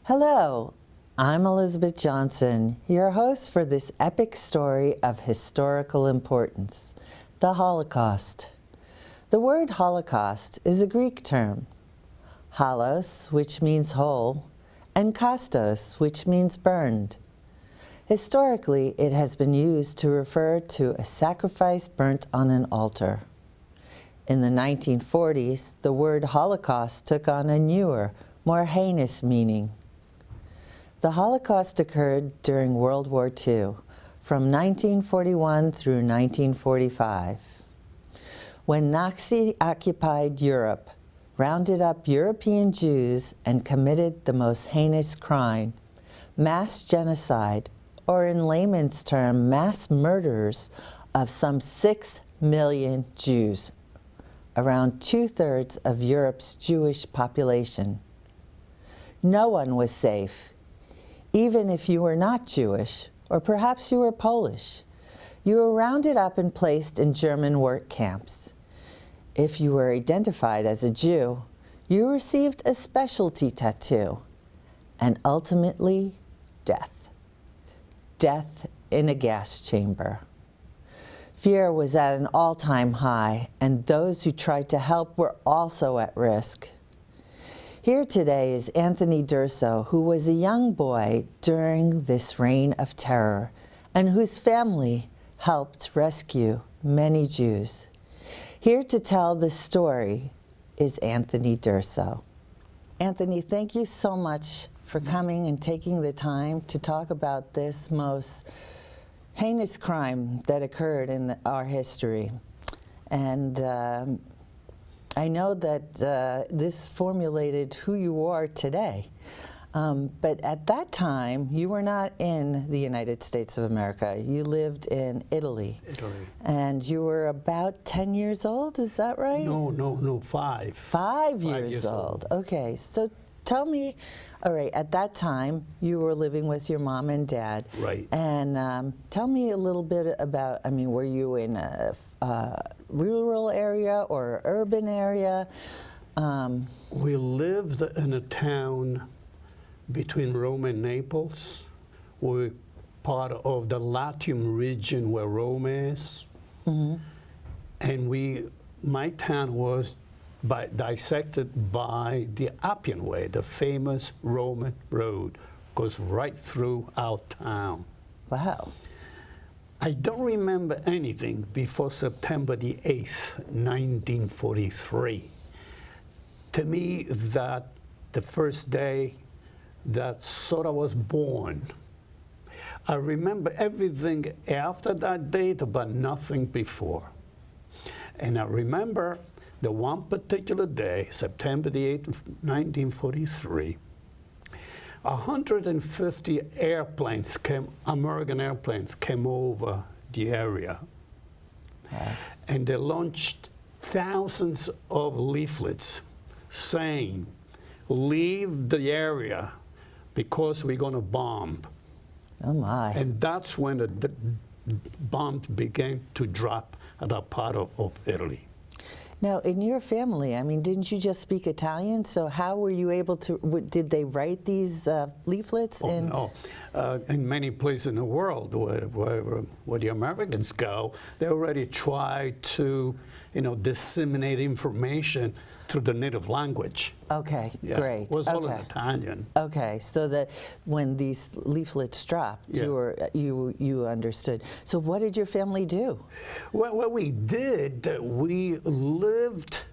Hello, I'm Elizabeth Johnson, your host for this epic story of historical importance, the Holocaust. The word Holocaust is a Greek term, halos, which means whole, and kastos, which means burned. Historically, it has been used to refer to a sacrifice burnt on an altar. In the 1940s, the word Holocaust took on a newer, more heinous meaning. The Holocaust occurred during World War II, from 1941 through 1945. When Nazi-occupied Europe rounded up European Jews and committed the most heinous crime, mass genocide, or in layman's term, mass murders of some 6 million Jews, around 2/3 of Europe's Jewish population. No one was safe. Even if you were not Jewish, or perhaps you were Polish, you were rounded up and placed in German work camps. If you were identified as a Jew, you received a specialty tattoo, and ultimately, death. Death in a gas chamber. Fear was at an all-time high, and those who tried to help were also at risk. Here today is Tony D'Urso, who was a young boy during this reign of terror and whose family helped rescue many Jews. Here to tell the story is Tony D'Urso. Anthony, thank you so much for coming and taking the time to talk about this most heinous crime that occurred in our history. And I know that this formulated who you are today, but at that time, you were not in the United States of America. You lived in Italy. And you were about 10 years old, is that right? No, 5. 5 years old. Okay, so tell me, all right, at that time, you were living with your mom and dad. Right. And tell me a little bit about, I mean, were you in a rural area or urban area? We lived in a town between Rome and Naples. We're part of the Latium region where Rome is. Mm-hmm. And my town was dissected by the Appian Way, the famous Roman road, goes right through our town. Wow. I don't remember anything before September the 8th, 1943. To me, that the first day that sort of was born. I remember everything after that date, but nothing before. And I remember the one particular day, September the 8th, 1943, 150 airplanes American airplanes came over the area. And they launched thousands of leaflets saying, leave the area because we're going to bomb. Oh my. And that's when the bombs began to drop at that part of Italy. Now, in your family, I mean, didn't you just speak Italian? So how were you able to, did they write these leaflets? No. In many places in the world where the Americans go, they already try to, disseminate information through the native language. Okay, yeah. Great. It was all in Italian. Okay, so that when these leaflets dropped, yeah, you understood. So what did your family do? Well, what we did, we lived,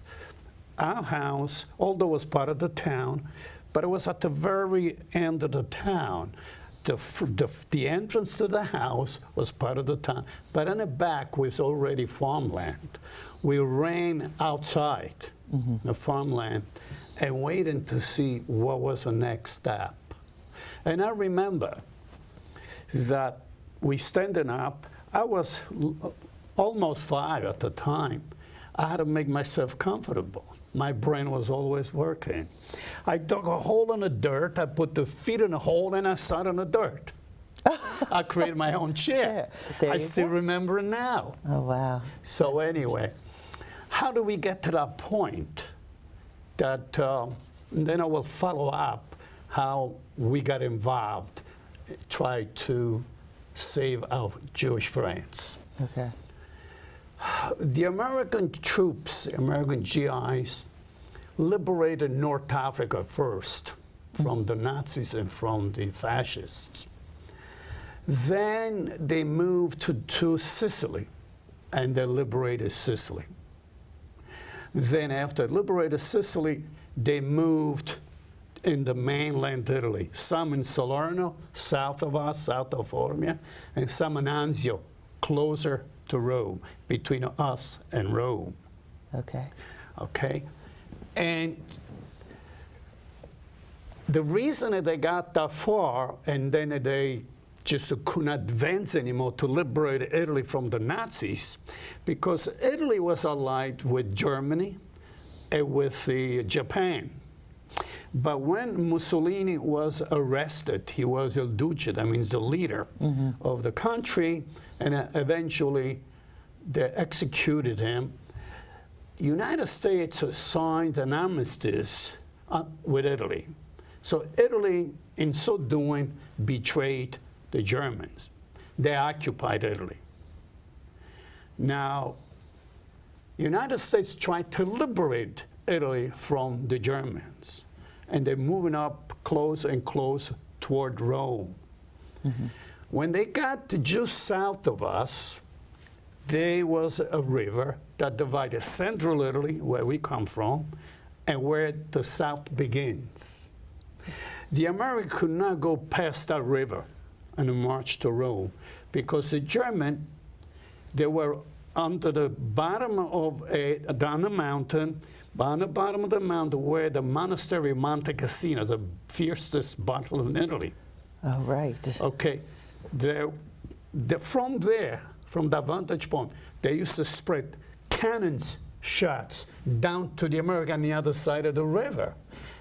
our house, although it was part of the town, but it was at the very end of the town. The entrance to the house was part of the town, but in the back was already farmland. We ran outside the farmland and waited to see what was the next step. And I remember that we standing up. I was almost 5 at the time. I had to make myself comfortable. My brain was always working. I dug a hole in the dirt. I put the feet in the hole, and I sat in the dirt. I created my own chair. There I you still go. remember it now. Oh, wow. So anyway, how do we get to that point? That then I will follow up how we got involved, try to save our Jewish friends. Okay. The American troops, American GIs, liberated North Africa first from the Nazis and from the fascists. Then they moved to Sicily, and they liberated Sicily. Then after liberated Sicily, they moved in the mainland Italy, some in Salerno, south of us, south of Formia, and some in Anzio, closer to Rome, between us and Rome. Okay. Okay? And the reason that they got that far and then they just could not advance anymore to liberate Italy from the Nazis, because Italy was allied with Germany and with Japan. But when Mussolini was arrested, he was Il Duce, that means the leader of the country, and eventually they executed him. United States signed an armistice with Italy. So Italy, in so doing, betrayed the Germans. They occupied Italy. Now, United States tried to liberate Italy from the Germans, and they're moving up close and close toward Rome. When they got to just south of us, there was a river that divided central Italy, where we come from, and where the south begins. The Americans could not go past that river and march to Rome, because the Germans, they were under the bottom of down the mountain, on the bottom of the mountain where the monastery of Monte Cassino, the fiercest battle in Italy. Oh, right. Okay, from there, from that vantage point, they used to spread cannons shots down to the American on the other side of the river.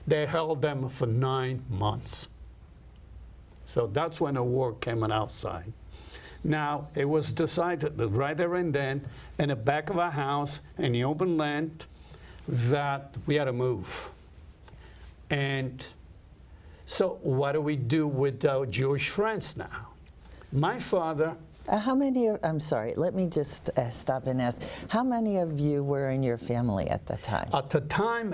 They held them for 9 months. So that's when the war came on outside. Now, it was decided that right there and then, in the back of our house, in the open land, that we had to move. And so what do we do with our Jewish friends now? My father... How many, I'm sorry, let me just stop and ask, how many of you were in your family at the time? At the time,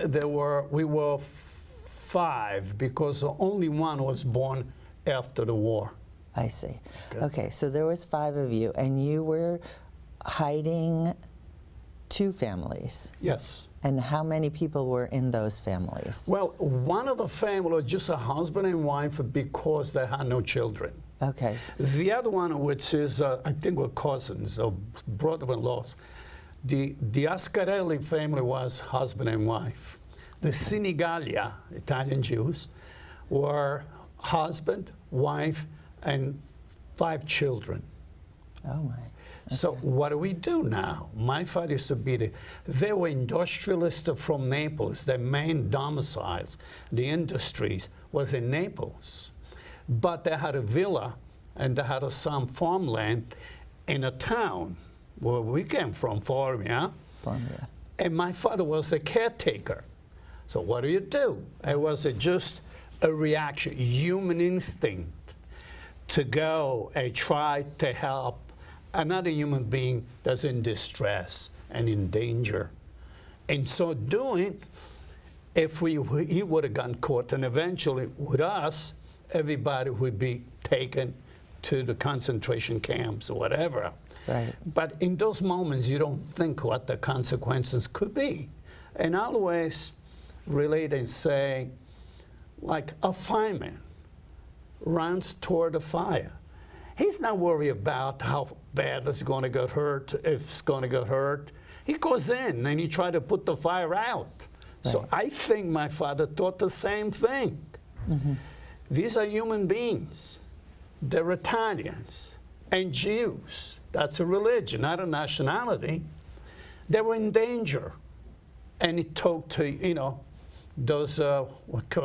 we were 5, because only one was born after the war. I see. Okay, so there was 5 of you, and you were hiding 2 families. Yes. And how many people were in those families? Well, one of the family was just a husband and wife because they had no children. Okay. The other one, which is, I think, were cousins or brother-in-laws. The Ascarelli family was husband and wife. The Sinigaglia, Italian Jews, were husband, wife, and 5 children. Oh, my. Okay. So what do we do now? My father used to be they were industrialists from Naples. Their main domiciles, the industries, was in Naples. But they had a villa and they had some farmland in a town where we came from, Formia. Formia. And my father was a caretaker. So what do? It was just a reaction, human instinct, to go and try to help another human being that's in distress and in danger. In so doing, if he would have gotten caught, and eventually with us, everybody would be taken to the concentration camps or whatever. Right. But in those moments, you don't think what the consequences could be. And I always relate and say, like a fireman runs toward the fire. He's not worried about how bad it's going to get hurt, if it's going to get hurt. He goes in and he tries to put the fire out. Right. So I think my father thought the same thing. These are human beings. They're Italians. and Jews, that's a religion, not a nationality, they were in danger. And it took to,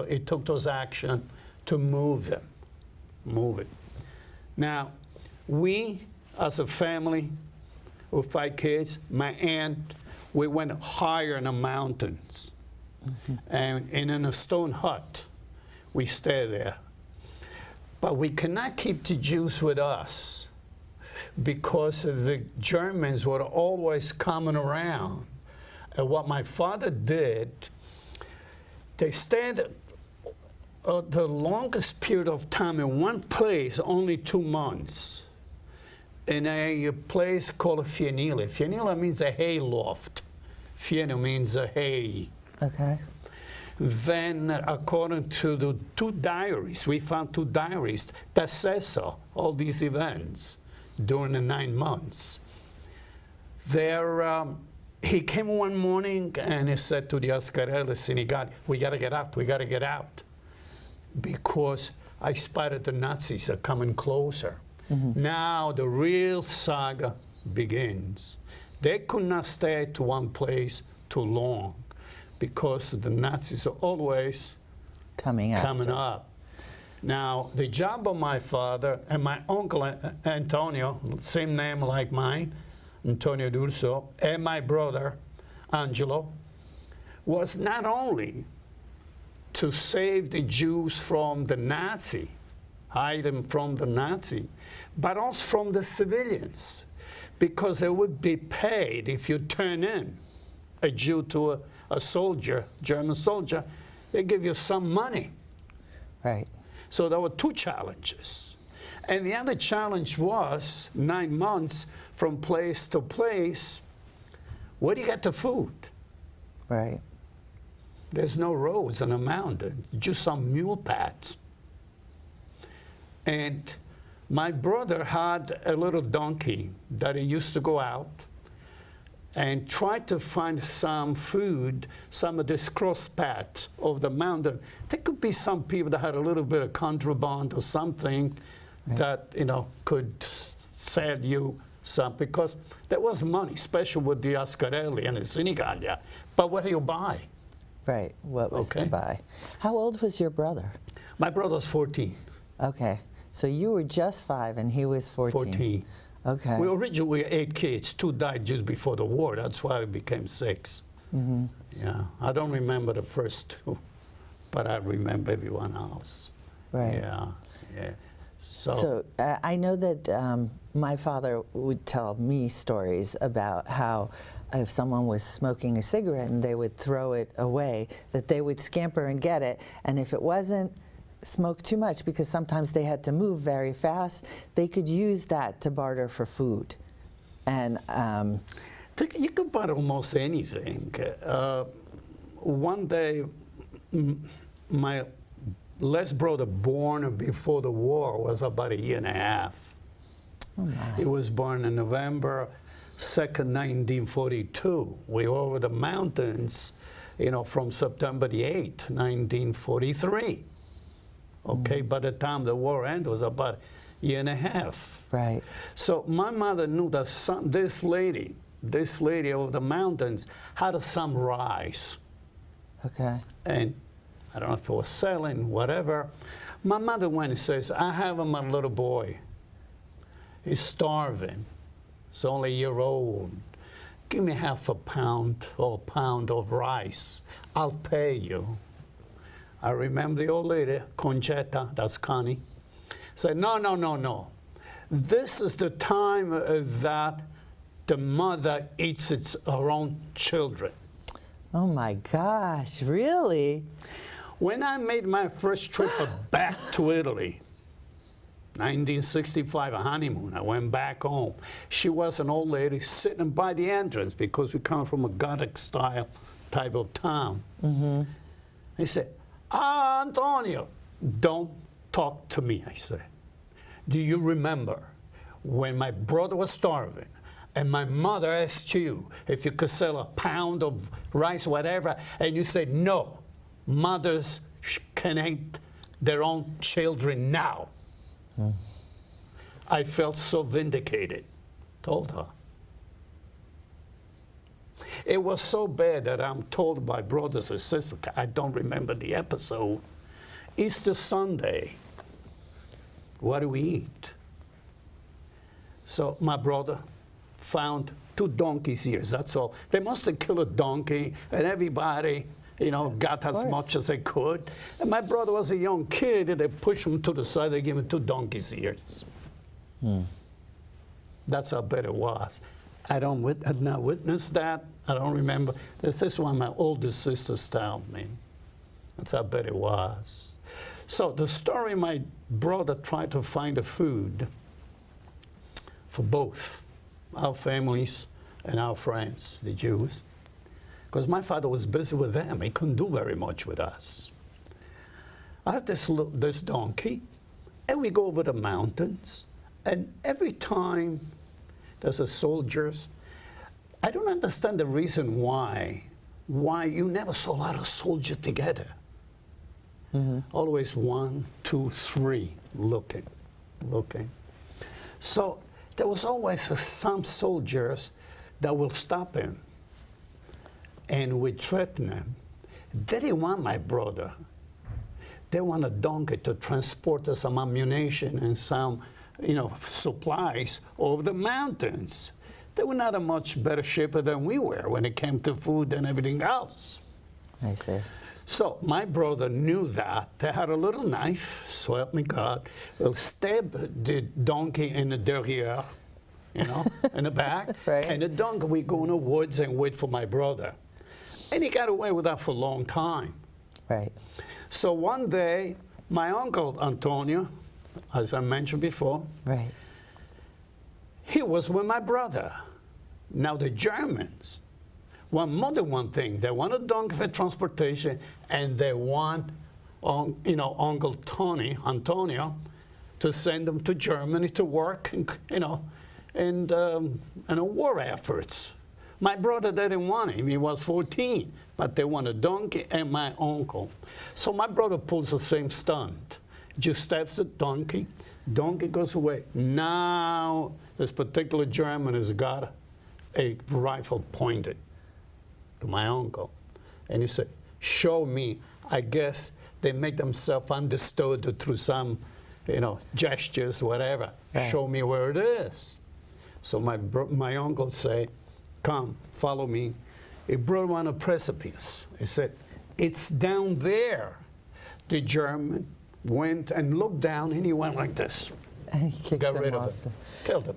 it took those action to move them, move it. Now, we, as a family with 5 kids, my aunt, we went higher in the mountains. And in a stone hut, we stayed there. But we cannot keep the Jews with us because the Germans were always coming around. And what my father did, they stayed the longest period of time in one place, only 2 months, in a place called a fienile. Fienile means a hay loft. Fieno means a hay. Okay. Then, according to the 2 diaries, we found 2 diaries that says so, all these events during the 9 months. He came one morning and he said to the Ascarelli synagogue, we got to get out, we got to get out. Because I spotted the Nazis are coming closer. Now the real saga begins. They could not stay to one place too long because the Nazis are always coming up. Now, the job of my father and my uncle Antonio, same name like mine, Tony D'Urso, and my brother, Angelo, was not only to save the Jews from the Nazi, hide them from the Nazi, but also from the civilians, because they would be paid if you turn in a Jew to a soldier, German soldier, they give you some money. Right. So there were 2 challenges. And the other challenge was 9 months from place to place. Where do you get the food? Right. There's no roads on a mountain, just some mule paths. And my brother had a little donkey that he used to go out and try to find some food, some of this cross paths of the mountain. There could be some people that had a little bit of contraband or something that, could sell you some, because there was money, especially with the Ascarelli and the synagogue. But what do you buy? Right, what was to buy. How old was your brother? My brother was 14. Okay, so you were just 5 and he was 14. 14. Okay. We originally were 8 kids. 2 died just before the war. That's why we became 6. Yeah, I don't remember the first 2, but I remember everyone else. Right. Yeah. So I know that my father would tell me stories about how if someone was smoking a cigarette and they would throw it away, that they would scamper and get it, and if it wasn't smoked too much, because sometimes they had to move very fast, they could use that to barter for food. And you could buy almost anything. One day, my last brother, born before the war, was about 1.5 years. Oh my. He was born in November 2nd, 1942. We were over the mountains, from September the 8th, 1943. Okay, by the time the war ended, it was about 1.5 years. Right. So my mother knew that this lady over the mountains had some rice. Okay. And I don't know if it was selling, whatever. My mother went and says, I have my little boy. He's starving. He's only a year old. Give me half a pound or a pound of rice. I'll pay you. I remember the old lady, Concetta, that's Connie, said, no. This is the time that the mother eats her own children. Oh my gosh, really? When I made my first trip back to Italy, 1965, a honeymoon, I went back home. She was an old lady sitting by the entrance because we come from a Gothic style type of town. He said, Antonio, don't talk to me, I said. Do you remember when my brother was starving and my mother asked you if you could sell a pound of rice, whatever, and you said, no, mothers can eat their own children now. I felt so vindicated, told her. It was so bad that I'm told by brothers and sisters, I don't remember the episode, Easter Sunday, what do we eat? So my brother found 2 donkey's ears, that's all. They must have killed a donkey, and everybody, you know, got as much as they could. And my brother was a young kid, and they pushed him to the side, they gave him 2 donkey's ears. That's how bad it was. I had not witnessed that. I don't remember. This is what my oldest sisters told me. That's how bad it was. So the story, my brother tried to find a food for both our families and our friends, the Jews, because my father was busy with them. He couldn't do very much with us. I have this donkey, and we go over the mountains, and every time there's a soldiers, I don't understand the reason why you never saw a lot of soldiers together. Always 1, 2, 3 looking. So there was always some soldiers that will stop him and would threaten him. They didn't want my brother. They want a donkey to transport us some ammunition and some, you know, supplies over the mountains. They were not a much better shape than we were when it came to food and everything else. I see. So my brother knew that. They had a little knife, so help me God. They'll stab the donkey in the derriere, you know, in the back. Right. And the donkey, we go in the woods and wait for my brother. And he got away with that for a long time. Right. So one day, my uncle Antonio, as I mentioned before, Right. he was with my brother. Now the Germans want more than one thing. They want a donkey for transportation, and they want, you know, Uncle Antonio, to send them to Germany to work, and, you know, and war efforts. My brother didn't want him. He was 14, but they want a donkey and my uncle. So my brother pulls the same stunt. Just stabs the donkey. Donkey goes away. Now this particular German has got a rifle pointed to my uncle. And he said, show me. I guess they make themselves understood through some, you know, gestures, whatever. Right. Show me where it is. So my uncle said, come, follow me. He brought him on a precipice. He said, it's down there. The German went and looked down, and he went like this. And he kicked Got him rid of off him. Killed him.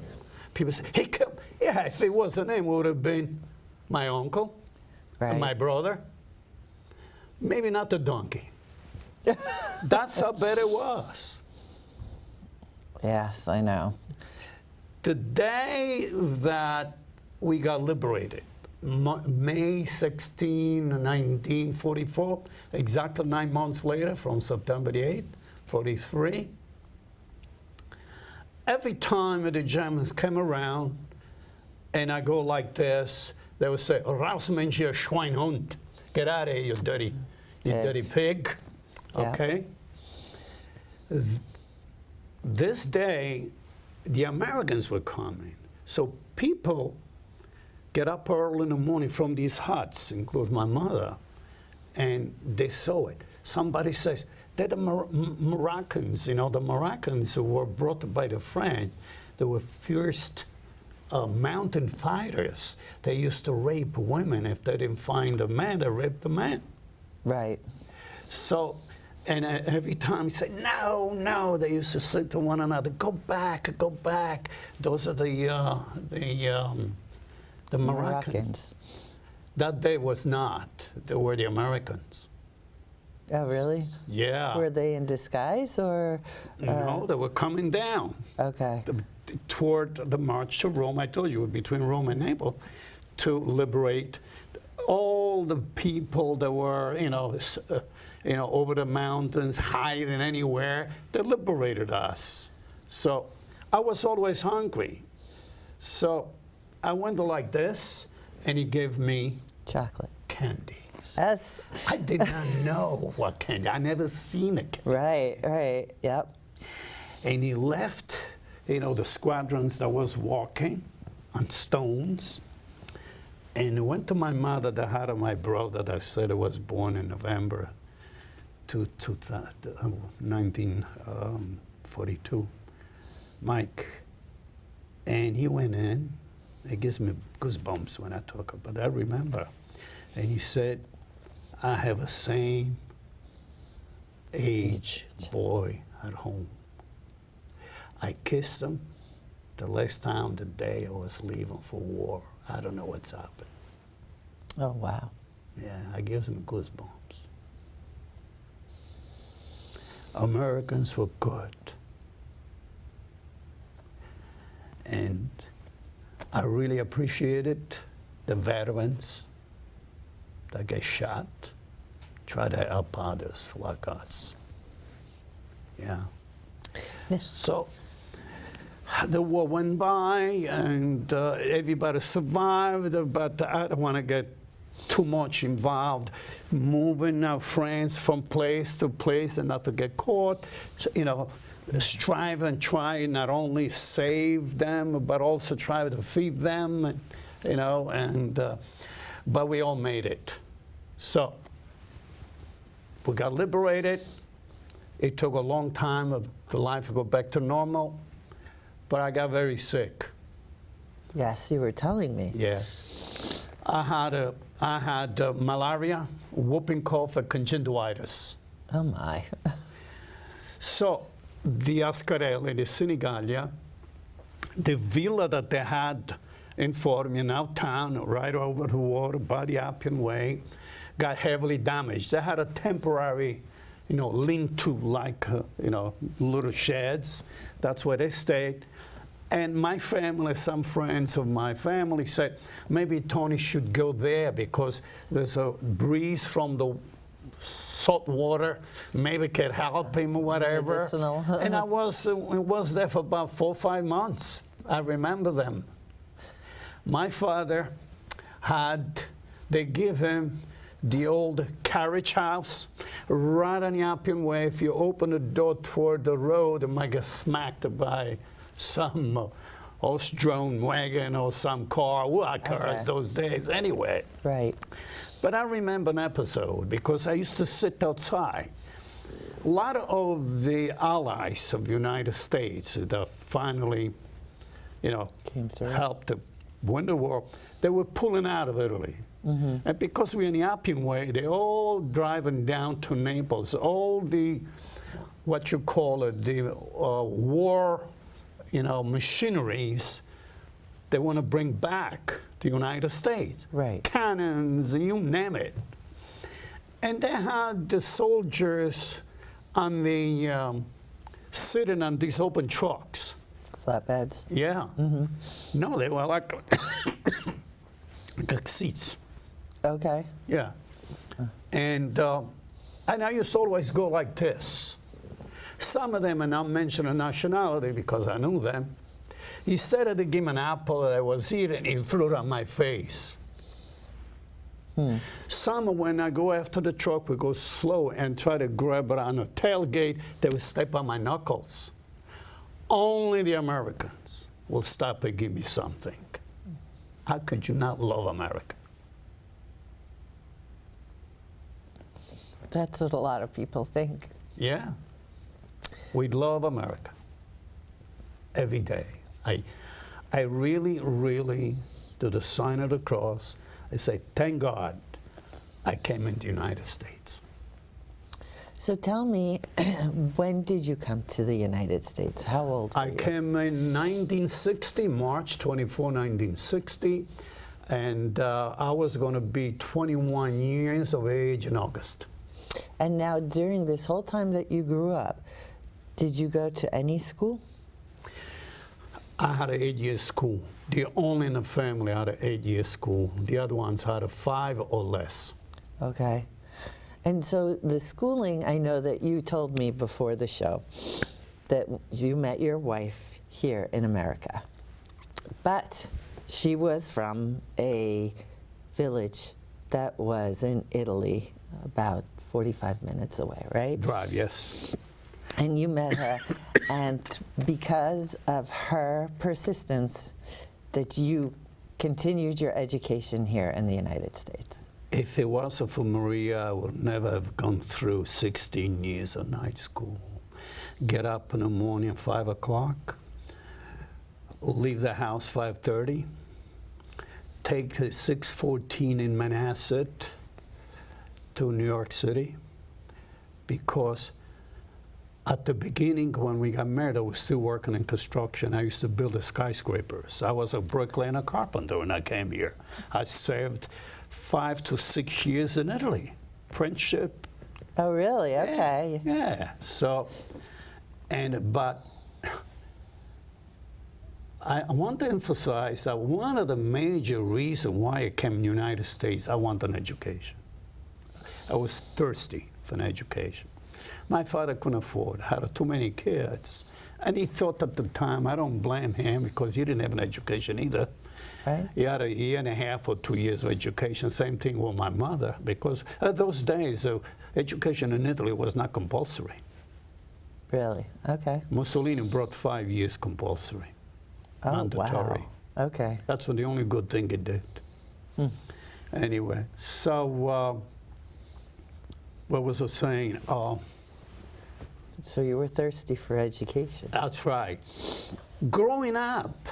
People say, he killed. Yeah, if it wasn't him, it would have been my uncle, Right. and my brother. Maybe not the donkey. That's how bad it was. Yes, I know. The day that we got liberated, May 16, 1944, exactly 9 months later, from September the 8th, 43. Every time the Germans came around, and I go like this, they would say, "Raus, Mensch, ihr Schweinhund. Get out of here, you dirty pig." Yeah. Okay? This day, the Americans were coming. So people get up early in the morning from these huts, including my mother, and they saw it. Somebody says, they're the Moroccans, you know, the Moroccans who were brought by the French. They were first mountain fighters. They used to rape women. If they didn't find a man, they raped the man. Right. So, and every time he said, no, no, they used to say to one another, go back, go back. Those are the Moroccans. That day was not. They were the Americans. Oh, really? Yeah. Were they in disguise or? No, they were coming down. Okay. Toward the march to Rome. I told you, between Rome and Naples, to liberate all the people that were, over the mountains, hiding anywhere. They liberated us. So I was always hungry. So I went like this, and he gave me Chocolate. candy. Yes. I did not know what candy. I never seen a candy. Right, right. Yep. And he left the squadrons that was walking on stones. And it went to my mother, the heart of my brother that said I was born in November 1942, Mike. And he went in. It gives me goosebumps when I talk about it. I remember. And he said, I have a same age boy at home. I kissed him the last time the day I was leaving for war. I don't know what's happened. Oh, wow. Yeah, it gives me goosebumps. Americans were good. And I really appreciated the veterans that get shot, try to help others like us. Yeah. So the war went by and everybody survived, but I don't want to get too much involved, moving our friends from place to place and not to get caught. So, strive and try not only save them, but also try to feed them, but we all made it. So we got liberated. It took a long time of the life to go back to normal, but I got very sick. Yes, you were telling me. Yeah. I had malaria, whooping cough, and conjunctivitis. Oh, my. So the Ascarelli, the Senigallia, the villa that they had in Formia, now town, right over the water by the Appian Way, got heavily damaged. They had a temporary, lean-to, like, little sheds. That's where they stayed. And my family, some friends of my family said, maybe Tony should go there because there's a breeze from the salt water, maybe could help him or whatever. Medicinal. And I was there for about 4 or 5 months. I remember them. My father they give him the old carriage house right on the Appian Way. If you open the door toward the road, it might get smacked by some horse-drawn wagon or some car. Well, cars those days anyway. Right. But I remember an episode because I used to sit outside. A lot of the allies of the United States that finally, Came through. helped to win the war, they were pulling out of Italy. Mm-hmm. And because we're in the Appian Way, they're all driving down to Naples. All the, what you call it, the war, machineries, they want to bring back to the United States. Right. Cannons, you name it. And they had the soldiers on the, sitting on these open trucks. Flatbeds. Yeah. Mm-hmm. No, they were like seats. Okay. Yeah. And I used to always go like this. Some of them, and I'm mentioning nationality because I knew them, instead of to give me an apple that I was eating, he threw it on my face. Some, when I go after the truck, we go slow and try to grab it on the tailgate, they would step on my knuckles. Only the Americans will stop and give me something. How could you not love America? That's what a lot of people think. Yeah. We love America every day. I really, really do the sign of the cross. I say, thank God I came into the United States. So tell me, when did you come to the United States? How old were you? I came in 1960, March 24, 1960, and I was going to be 21 years of age in August. And now, during this whole time that you grew up, did you go to any school? I had an 8-year school. The only in the family had an 8-year school. The other ones had a 5 or less. Okay. And so the schooling, I know that you told me before the show that you met your wife here in America. But she was from a village that was in Italy, about 45 minutes away, right? Drive, yes. And you met her, and because of her persistence, that you continued your education here in the United States. If it wasn't for Maria, I would never have gone through 16 years of night school. Get up in the morning at 5 o'clock, leave the house 5:30, take the 614 in Manhasset to New York City, because at the beginning, when we got married, I was still working in construction. I used to build skyscrapers. I was a bricklayer and a carpenter when I came here. I served 5 to 6 years in Italy, apprenticeship. Oh, really? Okay. Yeah. So, but I want to emphasize that one of the major reasons why I came to the United States, I want an education. I was thirsty for an education. My father couldn't afford, had too many kids. And he thought at the time, I don't blame him, because he didn't have an education either. Right. He had a year and a half or 2 years of education. Same thing with my mother, because at those days, education in Italy was not compulsory. Really? Okay. Mussolini brought 5 years compulsory, mandatory. Wow. Okay. That's the only good thing he did. Anyway, so what was I saying? So you were thirsty for education. That's right. Growing up,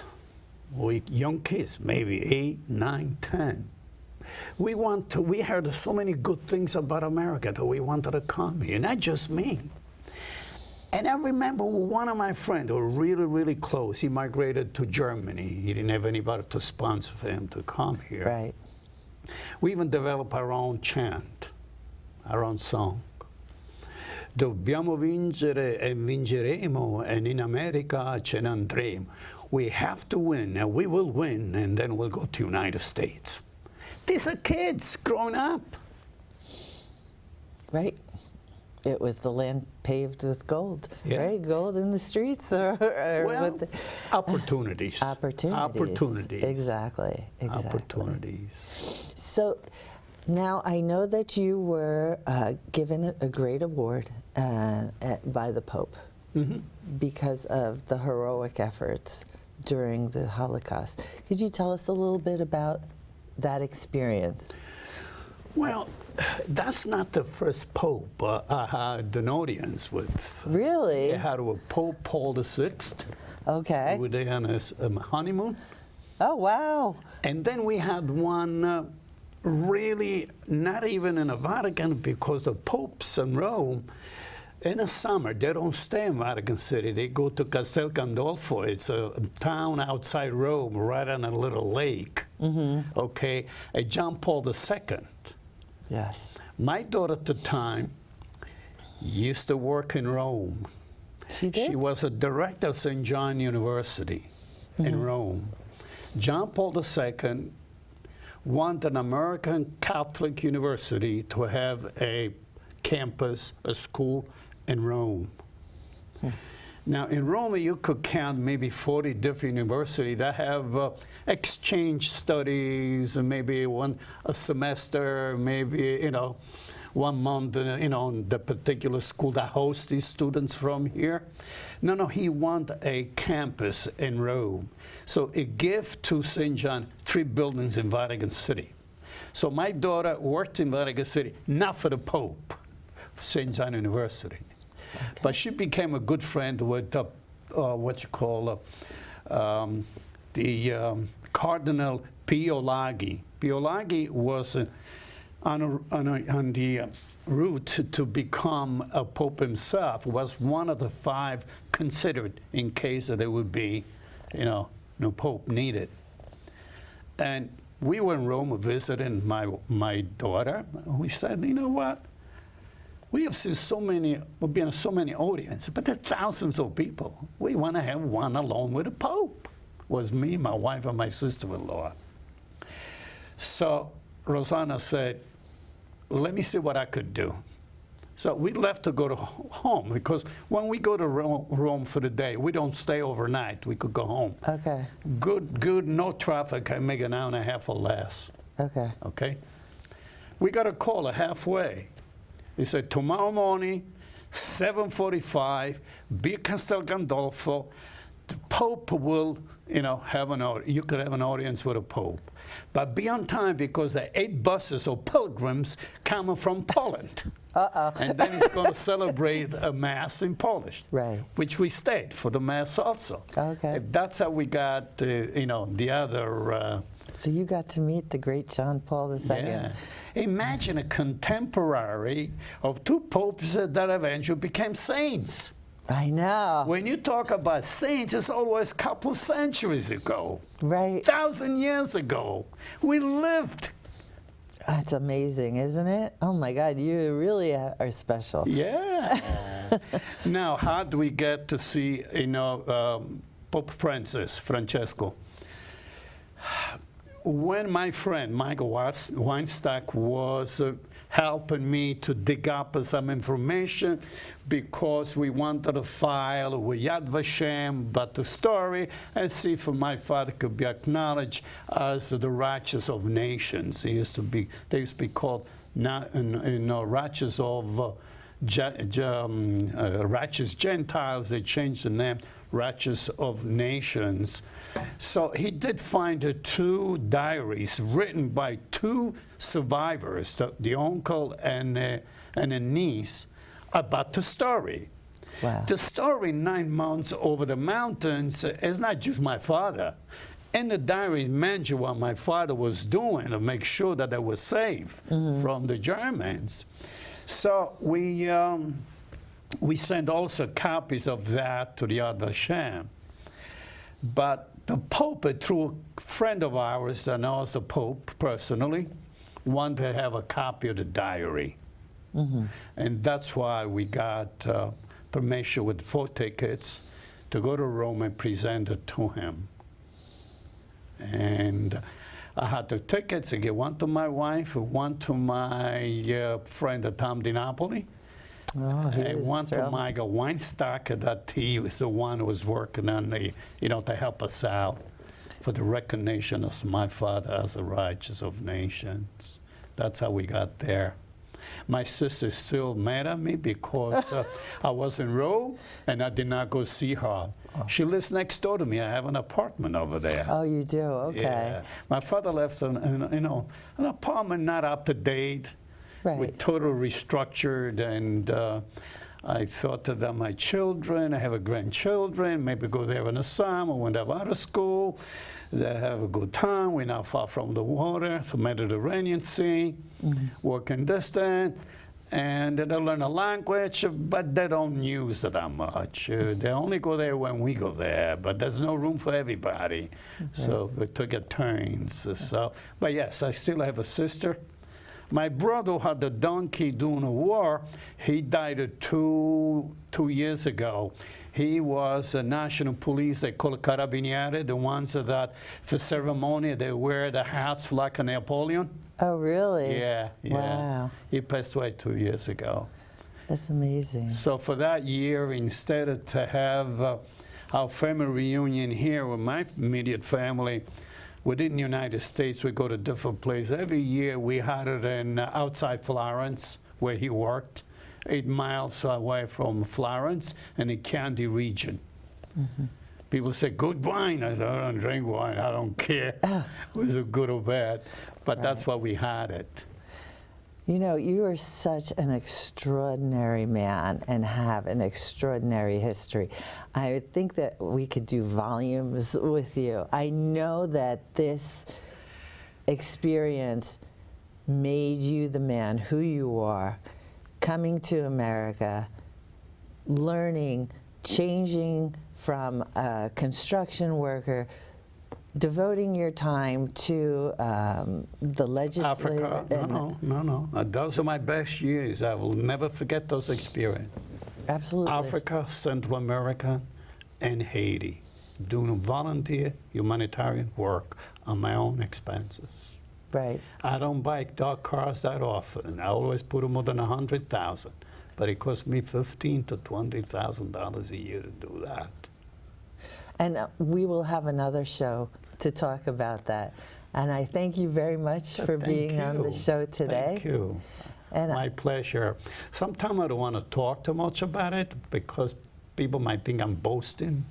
we young kids, maybe 8, 9, 10, we heard so many good things about America that we wanted to come here, not just me. And I remember one of my friends who were really, really close. He migrated to Germany. He didn't have anybody to sponsor for him to come here. Right. We even developed our own chant, our own song. Dobbiamo vincere e vinceremo, and in America ce ne andremo. We have to win, and we will win, and then we'll go to United States. These are kids growing up. Right. It was the land paved with gold, Yeah. right? Gold in the streets, or Well, with opportunities. opportunities. Exactly. Opportunities. So now I know that you were given a great award by the Pope because of the heroic efforts during the Holocaust. Could you tell us a little bit about that experience? Well, that's not the first Pope I had an audience with. Really? I had with Pope Paul VI. Okay. We were there on a honeymoon. Oh, wow. And then we had one really not even in the Vatican, because the popes in Rome, in the summer, they don't stay in Vatican City. They go to Castel Gandolfo. It's a town outside Rome, right on a little lake. Okay, John Paul II. Yes. My daughter at the time used to work in Rome. She did? She was a director of St. John University in Rome. John Paul II wanted an American Catholic university to have a campus, a school in Rome. Now, in Rome, you could count maybe 40 different universities that have exchange studies, and maybe a semester, maybe, 1 month, in the particular school that hosts these students from here. No, he wanted a campus in Rome. So it gave to St. John 3 buildings in Vatican City. So my daughter worked in Vatican City, not for the Pope, for St. John University. Okay. But she became a good friend with the Cardinal Pio Laghi. Pio Laghi was on the route to become a pope himself, was one of the 5 considered in case that there would be, no pope needed. And we were in Rome visiting my daughter. We said, you know what? We have seen we've been in so many audiences, but there are thousands of people. We want to have one alone with the Pope. It was me, my wife, and my sister-in-law. So Rosanna said, let me see what I could do. So we left to go to home, because when we go to Rome for the day, we don't stay overnight. We could go home. Okay. Good, no traffic. I make an hour and a half or less. Okay. Okay. We got a call halfway. He said, tomorrow morning, 7:45, be Castel Gandolfo. The Pope will, have you could have an audience with a Pope. But be on time because there are 8 buses of pilgrims coming from Poland. And then he's going to celebrate a Mass in Polish, Right. which we stayed for the Mass also. Okay. That's how we got, the other... So you got to meet the great John Paul II. Yeah. Imagine a contemporary of 2 popes that eventually became saints. I know. When you talk about saints, it's always a couple centuries ago. Right. 1,000 years ago. We lived. That's amazing, isn't it? Oh my God, you really are special. Yeah. Now, how do we get to see, Pope Francesco? When my friend Michael Weinstock was helping me to dig up some information because we wanted to file with Yad Vashem, but the story, and see if my father could be acknowledged as the righteous of nations. They used to be called righteous of righteous Gentiles. They changed the name, righteous of nations. So he did find 2 diaries written by 2 survivors, the uncle and a niece, about the story. Wow. The story, 9 months over the mountains, is not just my father. In the diary, mentioned what my father was doing to make sure that they were safe from the Germans. So we sent also copies of that to the Yad Vashem. But the Pope, through a friend of ours that knows the Pope personally, wanted to have a copy of the diary. And that's why we got permission with 4 tickets to go to Rome and present it to him. And I had the tickets. I gave one to my wife, one to my friend Tom DiNapoli, and one to Michael Weinstock, that he was the one who was working on the, to help us out for the recognition of my father as the righteous of nations. That's how we got there. My sister's still mad at me because I was in Rome and I did not go see her. Oh. She lives next door to me. I have an apartment over there. Oh, you do? Okay. Yeah. My father left an apartment not up to date, right. with total restructured, and I thought that my children, I have a grandchildren, maybe go there in the summer when they're out of school. They have a good time. We're not far from the water, the Mediterranean Sea, working distance. And they learn a language, but they don't use it that much. They only go there when we go there, but there's no room for everybody. So we took it turns. So, but yes, I still have a sister. My brother had a donkey during the war. He died 2 years ago. He was a national police, they call it carabinieri, the ones that for ceremony they wear the hats like a Napoleon. Oh, really? Yeah, yeah. Wow. He passed away 2 years ago. That's amazing. So for that year, instead of to have our family reunion here with my immediate family, within the United States, we go to different places. Every year we had it in outside Florence, where he worked, 8 miles away from Florence in the Chianti region. People say, good wine. I said, I don't drink wine. I don't care. Was it good or bad? But that's why we had it. You know, you are such an extraordinary man and have an extraordinary history. I think that we could do volumes with you. I know that this experience made you the man who you are, coming to America, learning, changing from a construction worker, devoting your time to the legislature. Africa, no. Those are my best years. I will never forget those experiences. Absolutely. Africa, Central America, and Haiti, doing volunteer humanitarian work on my own expenses. Right. I don't buy dog cars that often. I always put them more than $100,000, but it cost me $15,000 to $20,000 a year to do that. And we will have another show to talk about that. And I thank you very much for being on the show today. Thank you. And my pleasure. Sometimes I don't want to talk too much about it because people might think I'm boasting.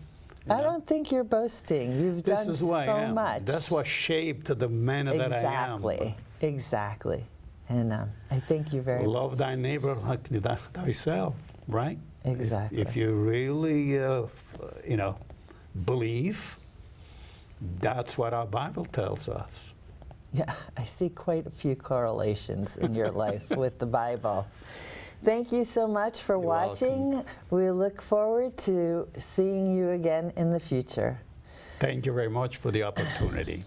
I don't think you're boasting. You've This done is who I so am. much. That's what shaped the man that I am. Exactly. And I thank you very much. Love thy neighbor like thyself, right? Exactly. If you really, believe, that's what our Bible tells us. Yeah, I see quite a few correlations in your life with the Bible. Thank you so much for watching. Welcome. We look forward to seeing you again in the future. Thank you very much for the opportunity.